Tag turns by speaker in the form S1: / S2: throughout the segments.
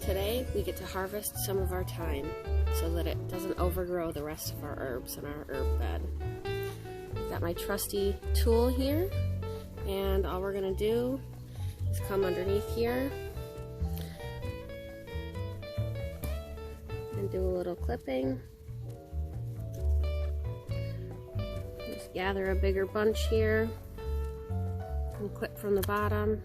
S1: Today we get to harvest some of our thyme so that it doesn't overgrow the rest of our herbs in our herb bed. Got my trusty tool here, and all we're going to do is come underneath here and do a little clipping. Just gather a bigger bunch here and clip from the bottom.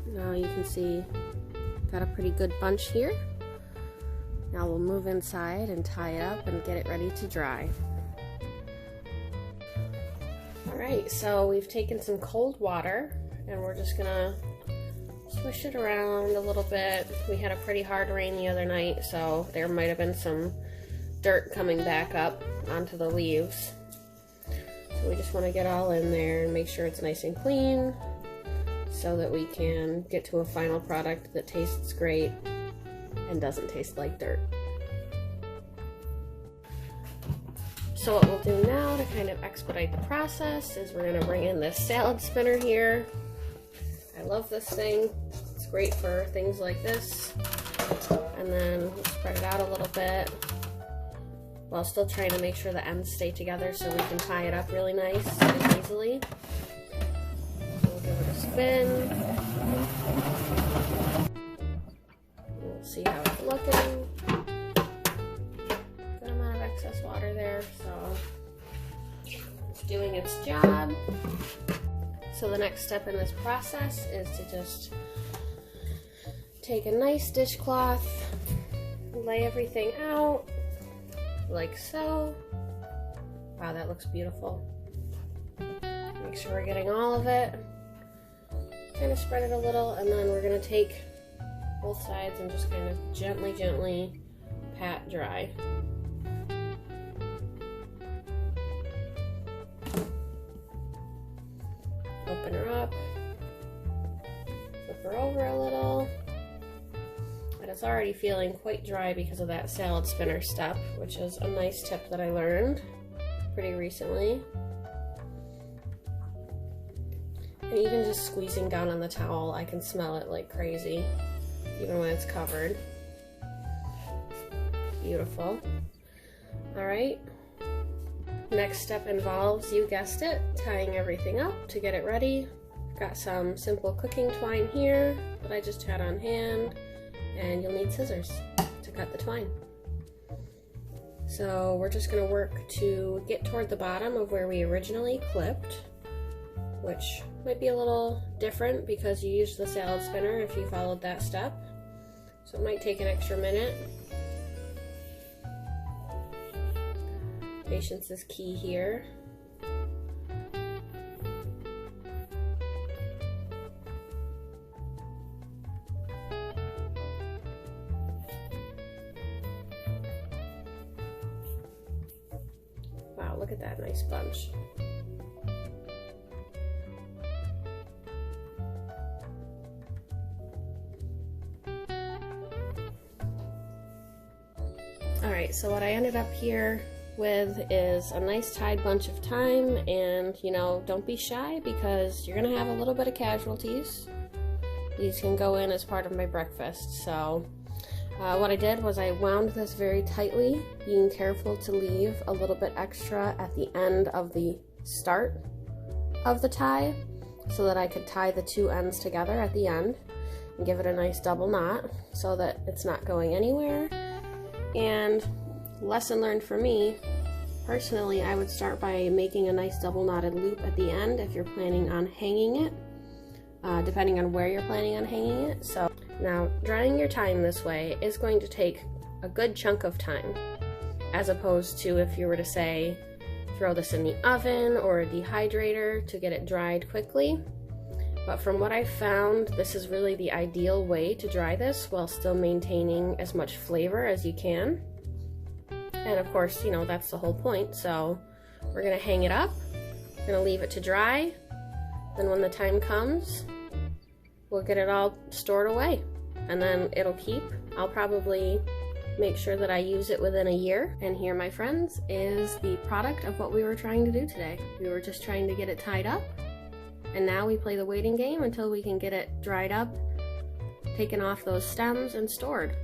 S1: Now you can see got a pretty good bunch here. Now we'll move inside and tie it up and get it ready to dry. Alright, so we've taken some cold water and we're just gonna swish it around a little bit. We had a pretty hard rain the other night, so there might have been some dirt coming back up onto the leaves. So we just want to get all in there and make sure it's nice and clean, so that we can get to a final product that tastes great and doesn't taste like dirt. So what we'll do now to kind of expedite the process is we're going to bring in this salad spinner here. I love this thing. It's great for things like this. And then we'll spread it out a little bit while still trying to make sure the ends stay together so we can tie it up really nice and easily. Give it a spin. We'll see how it's looking. Good amount of excess water there, so it's doing its job. So the next step in this process is to just take a nice dishcloth, lay everything out like so. Wow, that looks beautiful. Make sure we're getting all of it. Kind of spread it a little, and then we're going to take both sides and just kind of gently pat dry. Open her up, flip her over a little, and it's already feeling quite dry because of that salad spinner step, which is a nice tip that I learned pretty recently. And even just squeezing down on the towel, I can smell it like crazy, even when it's covered. Beautiful. Alright, next step involves, you guessed it, tying everything up to get it ready. I've got some simple cooking twine here that I just had on hand, and you'll need scissors to cut the twine. So we're just going to work to get toward the bottom of where we originally clipped, which might be a little different because you used the salad spinner if you followed that step. So it might take an extra minute. Patience is key here. Wow, look at that nice bunch. Alright, so what I ended up here with is a nice tied bunch of thyme, and you know, don't be shy because you're gonna have a little bit of casualties. These can go in as part of my breakfast. So what I did was I wound this very tightly, being careful to leave a little bit extra at the end of the start of the tie so that I could tie the two ends together at the end and give it a nice double knot so that it's not going anywhere. And lesson learned for me, personally, I would start by making a nice double knotted loop at the end if you're planning on hanging it, depending on where you're planning on hanging it. So now, drying your thyme this way is going to take a good chunk of time, as opposed to if you were to say, throw this in the oven or a dehydrator to get it dried quickly. But from what I've found, this is really the ideal way to dry this while still maintaining as much flavor as you can. And of course, you know, that's the whole point. So we're gonna hang it up, we're gonna leave it to dry, then when the time comes, we'll get it all stored away, and then it'll keep. I'll probably make sure that I use it within a year. And here, my friends, is the product of what we were trying to do today. We were just trying to get it tied up, and now we play the waiting game until we can get it dried up, taken off those stems, and stored.